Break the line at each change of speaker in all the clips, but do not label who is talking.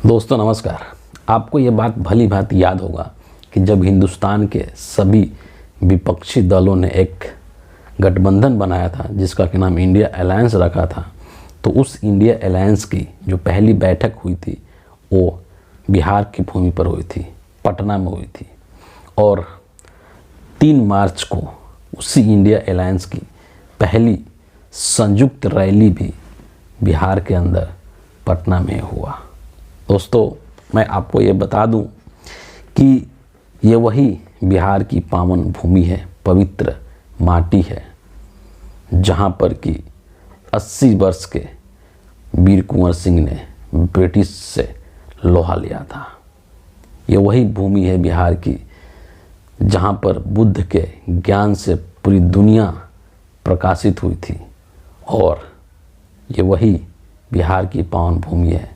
दोस्तों नमस्कार। आपको ये बात भली भांति याद होगा कि जब हिंदुस्तान के सभी विपक्षी दलों ने एक गठबंधन बनाया था जिसका कि नाम इंडिया अलायंस रखा था, तो उस इंडिया अलायंस की जो पहली बैठक हुई थी वो बिहार की भूमि पर हुई थी, पटना में हुई थी। और 3 मार्च को उसी इंडिया अलायंस की पहली संयुक्त रैली भी बिहार के अंदर पटना में हुआ। दोस्तों मैं आपको ये बता दूं कि ये वही बिहार की पावन भूमि है, पवित्र माटी है, जहाँ पर कि 80 वर्ष के वीर कुंवर सिंह ने ब्रिटिश से लोहा लिया था। ये वही भूमि है बिहार की जहाँ पर बुद्ध के ज्ञान से पूरी दुनिया प्रकाशित हुई थी। और ये वही बिहार की पावन भूमि है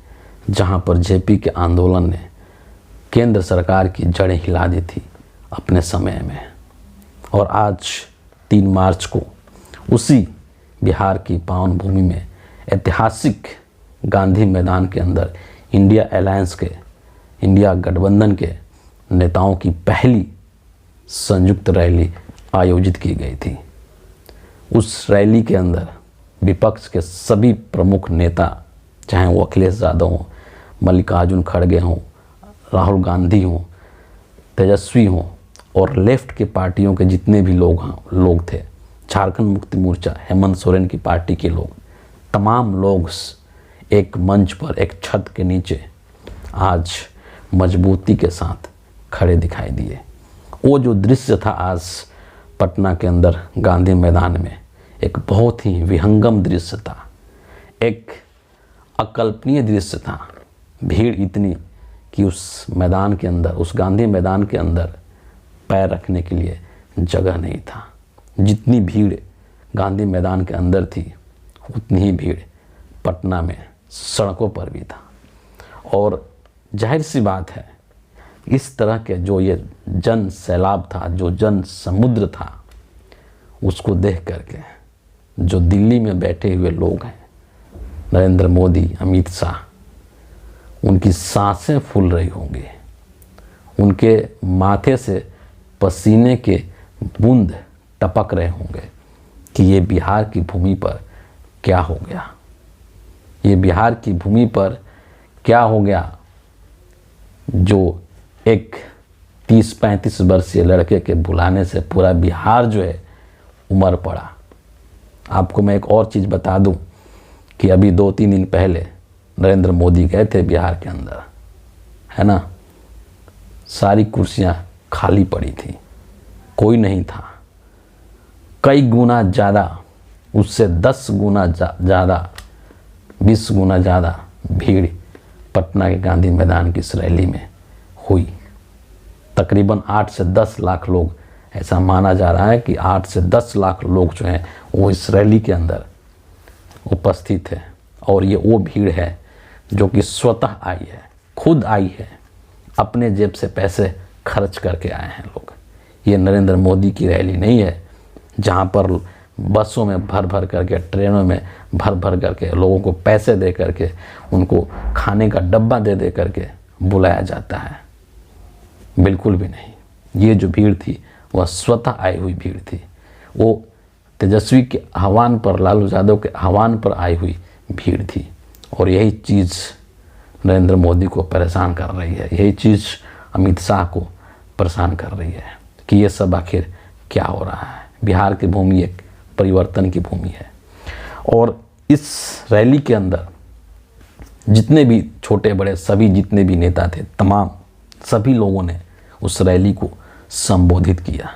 जहाँ पर जेपी के आंदोलन ने केंद्र सरकार की जड़ें हिला दी थी अपने समय में। और आज 3 मार्च को उसी बिहार की पावन भूमि में ऐतिहासिक गांधी मैदान के अंदर इंडिया अलायंस के, इंडिया गठबंधन के नेताओं की पहली संयुक्त रैली आयोजित की गई थी। उस रैली के अंदर विपक्ष के सभी प्रमुख नेता, चाहे वो अखिलेश यादव हों, मल्लिकार्जुन खड़गे हों, राहुल गांधी हों, तेजस्वी हों, और लेफ्ट के पार्टियों के जितने भी लोग थे, झारखंड मुक्ति मोर्चा, हेमंत सोरेन की पार्टी के लोग, तमाम लोग एक मंच पर, एक छत के नीचे आज मजबूती के साथ खड़े दिखाई दिए। वो जो दृश्य था आज पटना के अंदर गांधी मैदान में, एक बहुत ही विहंगम दृश्य था, एक अकल्पनीय दृश्य था। भीड़ इतनी कि उस मैदान के अंदर, उस गांधी मैदान के अंदर पैर रखने के लिए जगह नहीं था। जितनी भीड़ गांधी मैदान के अंदर थी उतनी ही भीड़ पटना में सड़कों पर भी था। और जाहिर सी बात है, इस तरह के जो ये जन सैलाब था, जो जन समुद्र था, उसको देख करके जो दिल्ली में बैठे हुए लोग हैं, नरेंद्र मोदी, अमित शाह, उनकी सांसें फूल रही होंगी, उनके माथे से पसीने के बूंद टपक रहे होंगे कि ये बिहार की भूमि पर क्या हो गया, ये बिहार की भूमि पर क्या हो गया जो एक 30-35 वर्षीय लड़के के बुलाने से पूरा बिहार जो है उमड़ पड़ा। आपको मैं एक और चीज़ बता दूं कि अभी 2-3 दिन पहले नरेंद्र मोदी गए थे बिहार के अंदर, है ना, सारी कुर्सियां खाली पड़ी थी, कोई नहीं था। कई गुना ज़्यादा, उससे 10 गुना ज़्यादा, 20 गुना ज़्यादा भीड़ पटना के गांधी मैदान की इस रैली में हुई। तकरीबन 8 से 10 लाख लोग, ऐसा माना जा रहा है कि 8 से 10 लाख लोग जो हैं वो इस रैली के अंदर उपस्थित है। और ये वो भीड़ है जो कि स्वतः आई है, खुद आई है, अपने जेब से पैसे खर्च करके आए हैं लोग। ये नरेंद्र मोदी की रैली नहीं है जहाँ पर बसों में भर भर करके, ट्रेनों में भर भर करके लोगों को पैसे दे करके, उनको खाने का डब्बा दे दे करके बुलाया जाता है। बिल्कुल भी नहीं। ये जो भीड़ थी वह स्वतः आई हुई भीड़ थी। वो तेजस्वी के आह्वान पर, लालू यादव के आह्वान पर आई हुई भीड़ थी। और यही चीज़ नरेंद्र मोदी को परेशान कर रही है, यही चीज़ अमित शाह को परेशान कर रही है कि ये सब आखिर क्या हो रहा है। बिहार की भूमि एक परिवर्तन की भूमि है। और इस रैली के अंदर जितने भी छोटे बड़े सभी जितने भी नेता थे, तमाम सभी लोगों ने उस रैली को संबोधित किया।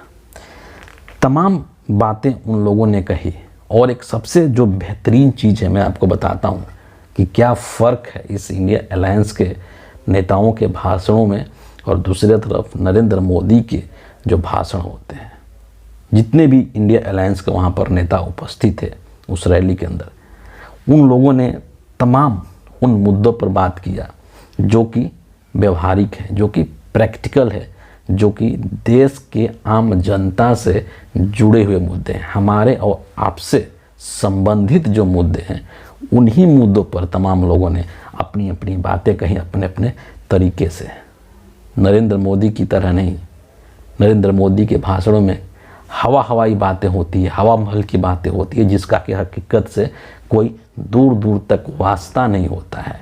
तमाम बातें उन लोगों ने कही। और एक सबसे जो बेहतरीन चीज़ है, मैं आपको बताता हूँ कि क्या फ़र्क है इस इंडिया अलायंस के नेताओं के भाषणों में और दूसरी तरफ नरेंद्र मोदी के जो भाषण होते हैं। जितने भी इंडिया अलायंस के वहाँ पर नेता उपस्थित थे उस रैली के अंदर, उन लोगों ने तमाम उन मुद्दों पर बात किया जो कि व्यवहारिक है, जो कि प्रैक्टिकल है, जो कि देश के आम जनता से जुड़े हुए मुद्दे हैं, हमारे और आपसे संबंधित जो मुद्दे हैं, उन्हीं मुद्दों पर तमाम लोगों ने अपनी अपनी बातें कहीं अपने अपने तरीके से। नरेंद्र मोदी की तरह नहीं। नरेंद्र मोदी के भाषणों में हवाई बातें होती है, हवा महल की बातें होती है, जिसका कि हकीकत से कोई दूर दूर तक वास्ता नहीं होता है।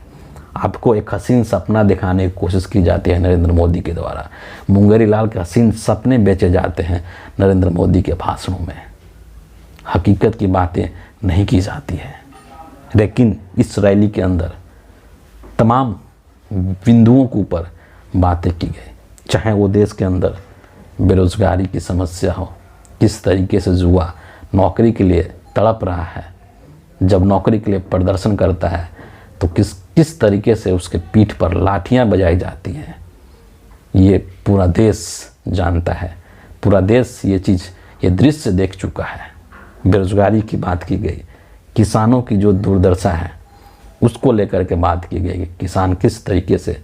आपको एक हसीन सपना दिखाने की कोशिश की जाती है नरेंद्र मोदी के द्वारा। मुंगेरी लाल के हसीन सपने बेचे जाते हैं नरेंद्र मोदी के भाषणों में। हकीकत की बातें नहीं की जाती है। लेकिन इस रैली के अंदर तमाम बिंदुओं के ऊपर बातें की गई, चाहे वो देश के अंदर बेरोजगारी की समस्या हो, किस तरीके से युवा नौकरी के लिए तड़प रहा है, जब नौकरी के लिए प्रदर्शन करता है तो किस तरीके से उसके पीठ पर लाठियां बजाई जाती हैं, ये पूरा देश जानता है। पूरा देश ये दृश्य देख चुका है। बेरोजगारी की बात की गई, किसानों की जो दुर्दशा है उसको लेकर के बात की गई कि किसान किस तरीके से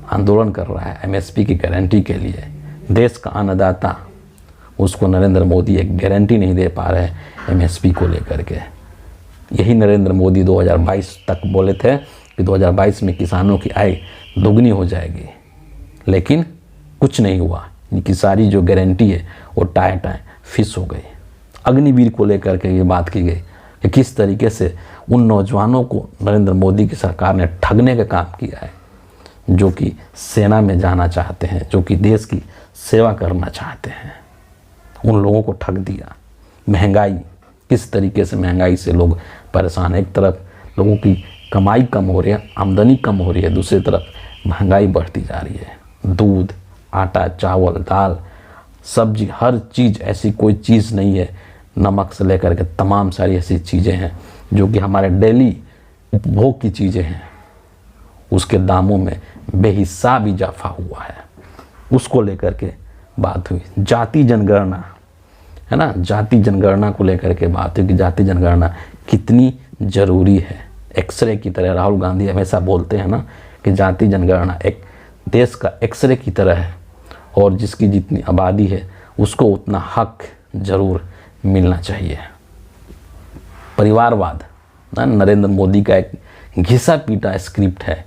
आंदोलन कर रहा है एमएसपी की गारंटी के लिए। देश का अन्नदाता, उसको नरेंद्र मोदी एक गारंटी नहीं दे पा रहे एमएसपी को लेकर के। यही नरेंद्र मोदी 2022 तक बोले थे कि 2022 में किसानों की आय दोगुनी हो जाएगी, लेकिन कुछ नहीं हुआ। इनकी सारी जो गारंटी है वो टाए फिस हो गई। अग्निवीर को लेकर के ये बात की गई कि किस तरीके से उन नौजवानों को नरेंद्र मोदी की सरकार ने ठगने का काम किया है, जो कि सेना में जाना चाहते हैं, जो कि देश की सेवा करना चाहते हैं। उन लोगों को ठग दिया। महंगाई, किस तरीके से महंगाई से लोग परेशान हैं। एक तरफ लोगों की कमाई कम हो रही है, आमदनी कम हो रही है, दूसरी तरफ महंगाई बढ़ती जा रही है। दूध, आटा, चावल, दाल, सब्जी, हर चीज़, ऐसी कोई चीज़ नहीं है, नमक से लेकर के तमाम सारी ऐसी चीज़ें हैं जो कि हमारे डेली उपभोग की चीज़ें हैं, उसके दामों में बेहिसाब इजाफा हुआ है। उसको लेकर के बात हुई। जाति जनगणना है ना, जाति जनगणना को लेकर के बात हुई कि जाति जनगणना कितनी ज़रूरी है। एक्सरे की तरह राहुल गांधी हमेशा बोलते हैं ना कि जाति जनगणना एक देश का एक्सरे की तरह है, और जिसकी जितनी आबादी है उसको उतना हक जरूर मिलना चाहिए। परिवारवाद ना, नरेंद्र मोदी का एक घिसा पीटा स्क्रिप्ट है।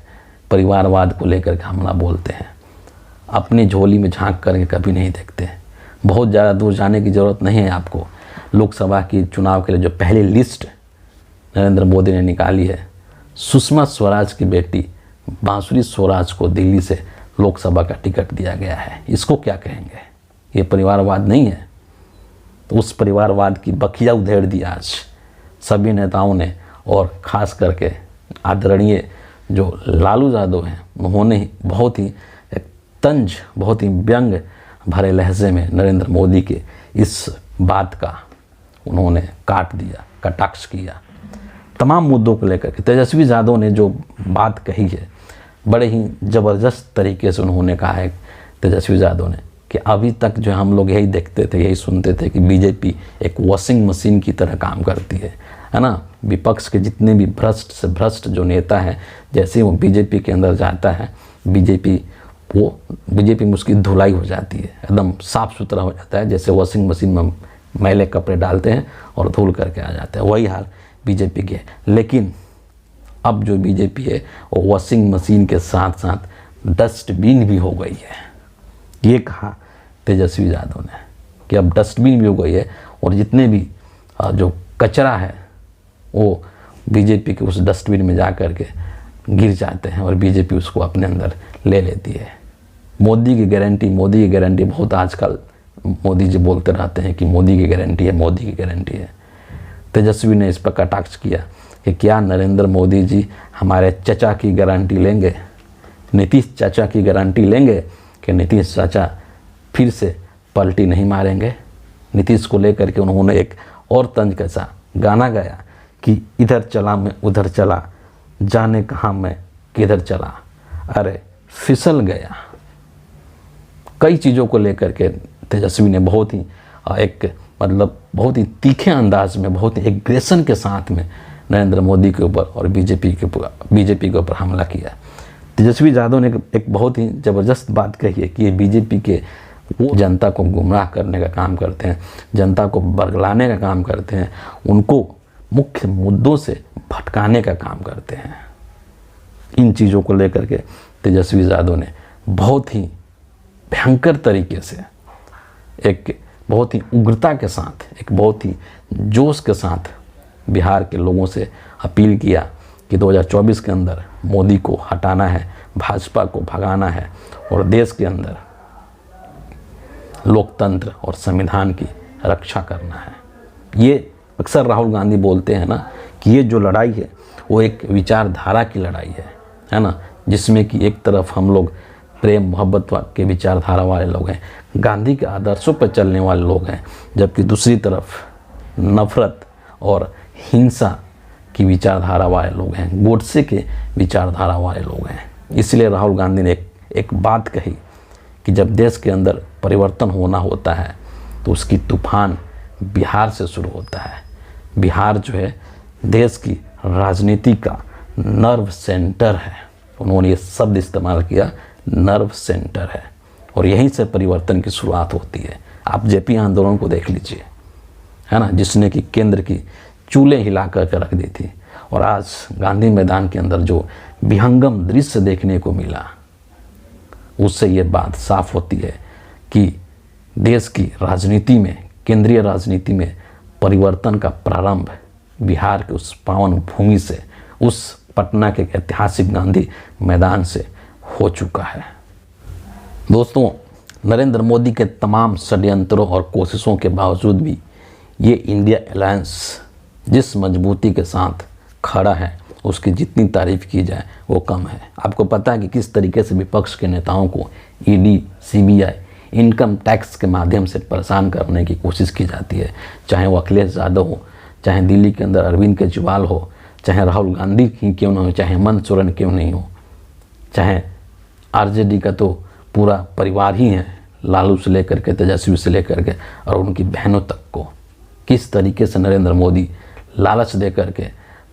परिवारवाद को लेकर के हमला बोलते हैं, अपनी झोली में झांक करके कभी नहीं देखते। बहुत ज़्यादा दूर जाने की ज़रूरत नहीं है आपको। लोकसभा की चुनाव के लिए जो पहली लिस्ट नरेंद्र मोदी ने निकाली है, सुषमा स्वराज की बेटी बांसुरी स्वराज को दिल्ली से लोकसभा का टिकट दिया गया है। इसको क्या कहेंगे? ये परिवारवाद नहीं है? तो उस परिवारवाद की बखिया उधेड़ दी आज सभी नेताओं ने, और ख़ास करके आदरणीय जो लालू यादव हैं, उन्होंने बहुत ही एक तंज, बहुत ही व्यंग भरे लहजे में नरेंद्र मोदी के इस बात का उन्होंने काट दिया, कटाक्ष किया। तमाम मुद्दों को लेकर के तेजस्वी यादव ने जो बात कही है, बड़े ही ज़बरदस्त तरीके से उन्होंने कहा है तेजस्वी यादव ने कि अभी तक जो हम लोग यही देखते थे, यही सुनते थे कि बीजेपी एक वॉशिंग मशीन की तरह काम करती है ना। विपक्ष के जितने भी भ्रष्ट से भ्रष्ट जो नेता हैं, जैसे वो बीजेपी के अंदर जाता है, बीजेपी में उसकी धुलाई हो जाती है, एकदम साफ़ सुथरा हो जाता है। जैसे वॉशिंग मशीन में मैले कपड़े डालते हैं और धुल करके आ जाते हैं, वही हाल बीजेपी के। लेकिन अब जो बीजेपी है वो वॉशिंग मशीन के साथ साथ डस्टबिन भी हो गई है। ये कहा तेजस्वी यादव ने कि अब डस्टबिन भी हो गई है, और जितने भी जो कचरा है वो बीजेपी के उस डस्टबिन में जा कर के गिर जाते हैं, और बीजेपी उसको अपने अंदर ले लेती है। मोदी की गारंटी बहुत आजकल मोदी जी बोलते रहते हैं कि मोदी की गारंटी है। तेजस्वी ने इस पर कटाक्ष किया कि क्या नरेंद्र मोदी जी हमारे चचा की गारंटी लेंगे, नीतीश चाचा की गारंटी लेंगे कि नीतीश चाचा फिर से पलटी नहीं मारेंगे। नीतीश को लेकर के उन्होंने एक और तंज कैसा गाना गाया कि इधर चला मैं उधर चला, जाने कहाँ मैं किधर चला, अरे फिसल गया। कई चीज़ों को लेकर के तेजस्वी ने बहुत ही बहुत ही तीखे अंदाज में, बहुत ही एग्रेशन के साथ में नरेंद्र मोदी के ऊपर और बीजेपी के ऊपर हमला किया। तेजस्वी यादव ने एक बहुत ही ज़बरदस्त बात कही है कि ये बीजेपी के वो जनता को गुमराह करने का काम करते हैं, जनता को बरगलाने का काम करते हैं, उनको मुख्य मुद्दों से भटकाने का काम करते हैं। इन चीज़ों को लेकर के तेजस्वी यादव ने बहुत ही भयंकर तरीके से, एक बहुत ही उग्रता के साथ, एक बहुत ही जोश के साथ बिहार के लोगों से अपील किया कि 2024 के अंदर मोदी को हटाना है, भाजपा को भगाना है और देश के अंदर लोकतंत्र और संविधान की रक्षा करना है। ये अक्सर राहुल गांधी बोलते हैं ना कि ये जो लड़ाई है वो एक विचारधारा की लड़ाई है ना, जिसमें कि एक तरफ हम लोग प्रेम मोहब्बत के विचारधारा वाले लोग हैं, गांधी के आदर्शों पर चलने वाले लोग हैं, जबकि दूसरी तरफ नफरत और हिंसा की विचारधारा वाले लोग हैं, गोडसे के विचारधारा वाले लोग हैं। इसलिए राहुल गांधी ने एक बात कही कि जब देश के अंदर परिवर्तन होना होता है तो उसकी तूफान बिहार से शुरू होता है। बिहार जो है देश की राजनीति का नर्व सेंटर है। उन्होंने ये शब्द इस्तेमाल किया, नर्व सेंटर है, और यहीं से परिवर्तन की शुरुआत होती है। आप जेपी आंदोलन को देख लीजिए, है ना, जिसने कि केंद्र की चूल्हे हिला करके रख दी थी, और आज गांधी मैदान के अंदर जो विहंगम दृश्य देखने को मिला, उससे ये बात साफ होती है कि देश की राजनीति में, केंद्रीय राजनीति में परिवर्तन का प्रारंभ बिहार के उस पावन भूमि से, उस पटना के ऐतिहासिक गांधी मैदान से हो चुका है। दोस्तों, नरेंद्र मोदी के तमाम षड्यंत्रों और कोशिशों के बावजूद भी ये इंडिया अलायंस जिस मजबूती के साथ खड़ा है, उसकी जितनी तारीफ की जाए वो कम है। आपको पता है कि किस तरीके से विपक्ष के नेताओं को ईडी, सीबीआई, इनकम टैक्स के माध्यम से परेशान करने की कोशिश की जाती है, चाहे वो अखिलेश यादव हो, चाहे दिल्ली के अंदर अरविंद केजरीवाल हो, चाहे राहुल गांधी ही क्यों ना हो, चाहे हेमंत सोरेन क्यों नहीं हो, चाहे आरजेडी का तो पूरा परिवार ही है, लालू से लेकर के, तेजस्वी से लेकर के और उनकी बहनों तक को। किस तरीके से नरेंद्र मोदी लालच दे करके,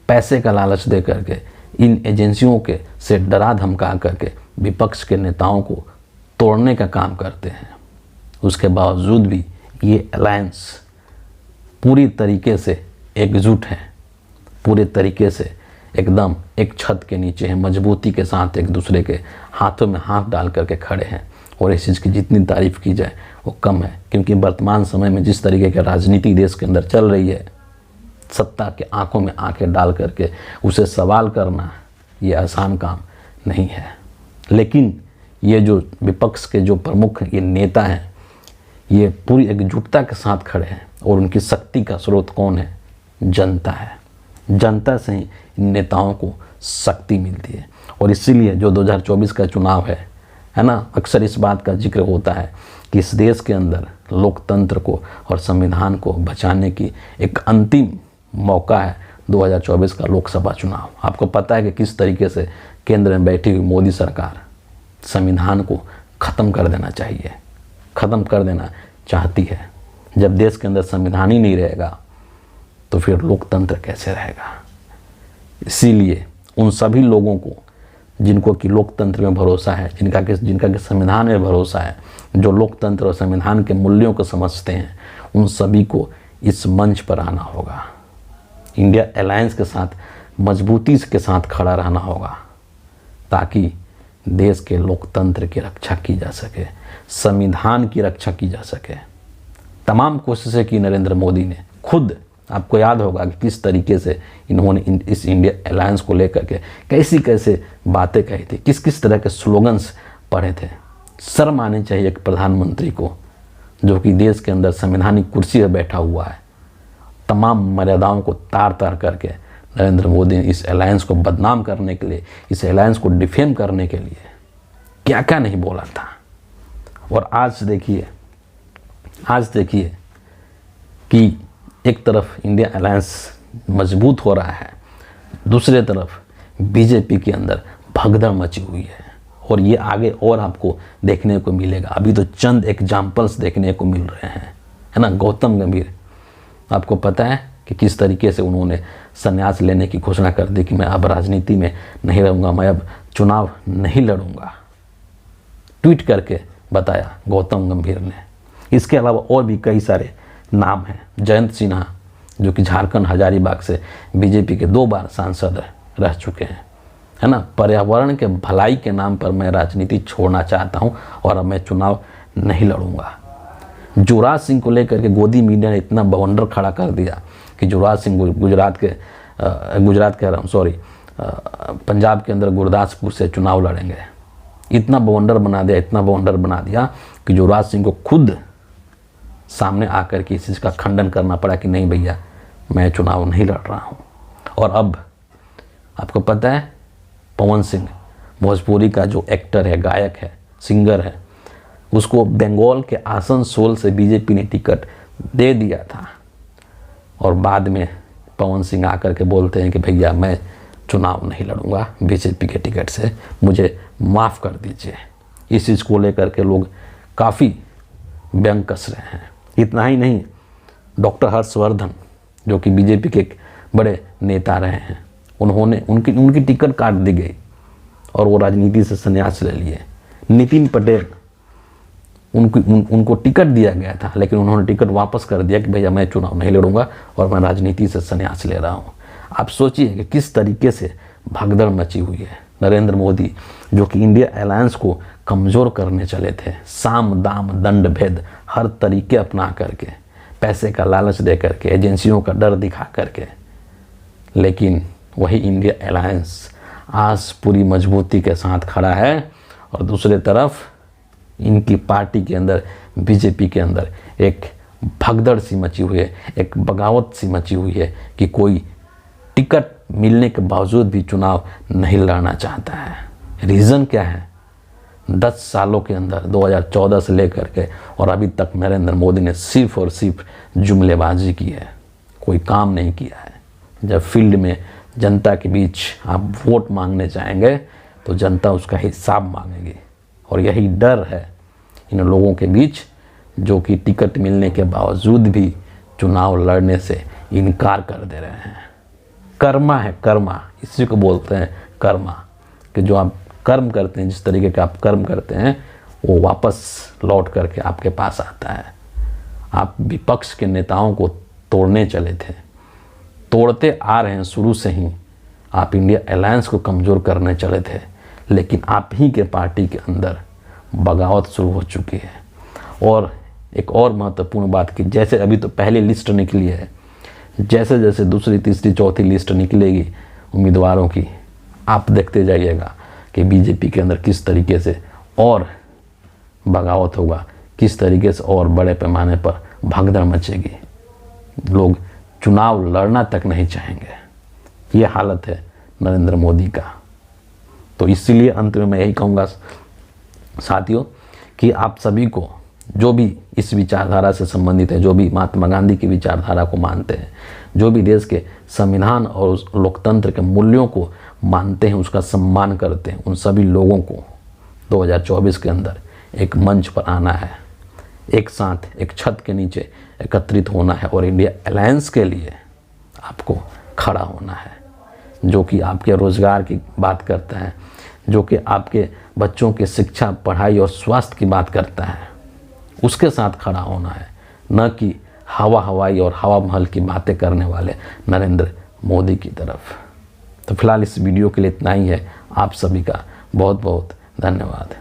पैसे का लालच दे करके, इन एजेंसियों के से डरा धमका करके विपक्ष के नेताओं को तोड़ने का काम करते हैं। उसके बावजूद भी ये अलायंस पूरी तरीके से एकजुट है, पूरे तरीके से एकदम एक छत के नीचे है, मजबूती के साथ एक दूसरे के हाथों में हाथ डाल करके खड़े हैं। और इस चीज़ की जितनी तारीफ़ की जाए वो कम है, क्योंकि वर्तमान समय में जिस तरीके की राजनीति देश के अंदर चल रही है, सत्ता के आंखों में आंखें डाल करके उसे सवाल करना ये आसान काम नहीं है। लेकिन ये जो विपक्ष के जो प्रमुख ये नेता हैं, ये पूरी एकजुटता के साथ खड़े हैं, और उनकी शक्ति का स्रोत कौन है? जनता है। जनता से ही इन नेताओं को शक्ति मिलती है। और इसीलिए जो 2024 का चुनाव है ना, अक्सर इस बात का जिक्र होता है कि इस देश के अंदर लोकतंत्र को और संविधान को बचाने की एक अंतिम मौका है 2024 का लोकसभा चुनाव। आपको पता है कि किस तरीके से केंद्र में बैठी हुई मोदी सरकार संविधान को ख़त्म कर देना चाहिए, ख़त्म कर देना चाहती है। जब देश के अंदर संविधान ही नहीं रहेगा तो फिर लोकतंत्र कैसे रहेगा? इसीलिए उन सभी लोगों को जिनको कि लोकतंत्र में भरोसा है, जिनका कि संविधान में भरोसा है, जो लोकतंत्र और संविधान के मूल्यों को समझते हैं, उन सभी को इस मंच पर आना होगा। इंडिया अलायंस के साथ मजबूती के साथ खड़ा रहना होगा, ताकि देश के लोकतंत्र की रक्षा की जा सके, संविधान की रक्षा की जा सके। तमाम कोशिशें की नरेंद्र मोदी ने खुद। आपको याद होगा कि किस तरीके से इन्होंने इस इंडिया अलायंस को लेकर के कैसे बातें कही थी, किस किस तरह के स्लोगन्स पढ़े थे। शर्म आनी चाहिए एक प्रधानमंत्री को, जो कि देश के अंदर संवैधानिक कुर्सी पर बैठा हुआ है। तमाम मर्यादाओं को तार तार करके नरेंद्र मोदी ने इस अलायंस को बदनाम करने के लिए, इस अलायंस को डिफेम करने के लिए क्या क्या नहीं बोला था। और आज देखिए कि एक तरफ इंडिया अलायंस मजबूत हो रहा है, दूसरे तरफ बीजेपी के अंदर भगदड़ मची हुई है। और ये आगे और आपको देखने को मिलेगा। अभी तो चंद एग्जाम्पल्स देखने को मिल रहे हैं, है ना। गौतम गंभीर, आपको पता है कि किस तरीके से उन्होंने संन्यास लेने की घोषणा कर दी कि मैं अब राजनीति में नहीं रहूँगा, मैं अब चुनाव नहीं लड़ूंगा। ट्वीट करके बताया गौतम गंभीर ने। इसके अलावा और भी कई सारे नाम हैं। जयंत सिन्हा, जो कि झारखंड हजारीबाग से बीजेपी के 2 बार सांसद रह चुके हैं, है ना, पर्यावरण के भलाई के नाम पर मैं राजनीति छोड़ना चाहता हूँ और अब मैं चुनाव नहीं लड़ूंगा। युवराज सिंह को लेकर के गोदी मीडिया ने इतना बवंडर खड़ा कर दिया कि युवराज सिंह गुजरात कह रहा हूँ सॉरी पंजाब के अंदर गुरदासपुर से चुनाव लड़ेंगे। इतना बवंडर बना दिया कि युवराज सिंह को खुद सामने आकर के इस चीज़ का खंडन करना पड़ा कि नहीं भैया मैं चुनाव नहीं लड़ रहा हूँ। और अब आपको पता है पवन सिंह भोजपुरी का जो एक्टर है, गायक है, सिंगर है, उसको बंगाल के आसनसोल से बीजेपी ने टिकट दे दिया था और बाद में पवन सिंह आकर के बोलते हैं कि भैया मैं चुनाव नहीं लड़ूंगा बीजेपी के टिकट से, मुझे माफ़ कर दीजिए। इस चीज़ को लेकर के लोग काफ़ी व्यंग कस रहे हैं। इतना ही नहीं, डॉक्टर हर्षवर्धन जो कि बीजेपी के एक बड़े नेता रहे हैं, उनकी टिकट काट दी गई और वो राजनीति से संन्यास ले लिए। नितिन पटेल उनको टिकट दिया गया था लेकिन उन्होंने टिकट वापस कर दिया कि भैया मैं चुनाव नहीं लड़ूंगा और मैं राजनीति से संन्यास ले रहा हूँ। आप सोचिए कि किस तरीके से भगदड़ मची हुई है। नरेंद्र मोदी जो कि इंडिया अलायंस को कमज़ोर करने चले थे, साम दाम दंड भेद हर तरीके अपना करके, पैसे का लालच दे करके, एजेंसियों का डर दिखा करके, लेकिन वही इंडिया अलायंस आज पूरी मजबूती के साथ खड़ा है और दूसरे तरफ इनकी पार्टी के अंदर, बीजेपी के अंदर एक भगदड़ सी मची हुई है, एक बगावत सी मची हुई है कि कोई टिकट मिलने के बावजूद भी चुनाव नहीं लड़ना चाहता है। रीज़न क्या है? 10 सालों के अंदर 2014 से लेकर के और अभी तक नरेंद्र मोदी ने सिर्फ और सिर्फ जुमलेबाजी की है, कोई काम नहीं किया है। जब फील्ड में जनता के बीच आप वोट मांगने जाएंगे तो जनता उसका हिसाब मांगेगी और यही डर है इन लोगों के बीच जो कि टिकट मिलने के बावजूद भी चुनाव लड़ने से इनकार कर दे रहे हैं। कर्मा है, कर्मा, इसी को बोलते हैं कर्मा, कि जो आप कर्म करते हैं, जिस तरीके का आप कर्म करते हैं वो वापस लौट करके आपके पास आता है। आप विपक्ष के नेताओं को तोड़ने चले थे, तोड़ते आ रहे हैं शुरू से ही। आप इंडिया अलायंस को कमज़ोर करने चले थे, लेकिन आप ही के पार्टी के अंदर बगावत शुरू हो चुकी है। और एक और महत्वपूर्ण बात कि जैसे अभी तो पहली लिस्ट निकली है, जैसे जैसे दूसरी, तीसरी, चौथी लिस्ट निकलेगी उम्मीदवारों की, आप देखते जाइएगा कि बीजेपी के अंदर किस तरीके से और बगावत होगा, किस तरीके से और बड़े पैमाने पर भगदड़ मचेगी। लोग चुनाव लड़ना तक नहीं चाहेंगे। ये हालत है नरेंद्र मोदी का। तो इसीलिए अंत में मैं यही कहूँगा साथियों कि आप सभी को, जो भी इस विचारधारा से संबंधित है, जो भी महात्मा गांधी की विचारधारा को मानते हैं, जो भी देश के संविधान और उस लोकतंत्र के मूल्यों को मानते हैं, उसका सम्मान करते हैं, उन सभी लोगों को 2024 के अंदर एक मंच पर आना है, एक साथ एक छत के नीचे एकत्रित होना है और इंडिया अलायंस के लिए आपको खड़ा होना है, जो कि आपके रोज़गार की बात करता है, जो कि आपके बच्चों की शिक्षा, पढ़ाई और स्वास्थ्य की बात करता है। उसके साथ खड़ा होना है, न कि हवाई और हवा महल की बातें करने वाले नरेंद्र मोदी की तरफ। तो फिलहाल इस वीडियो के लिए इतना ही है। आप सभी का बहुत बहुत धन्यवाद।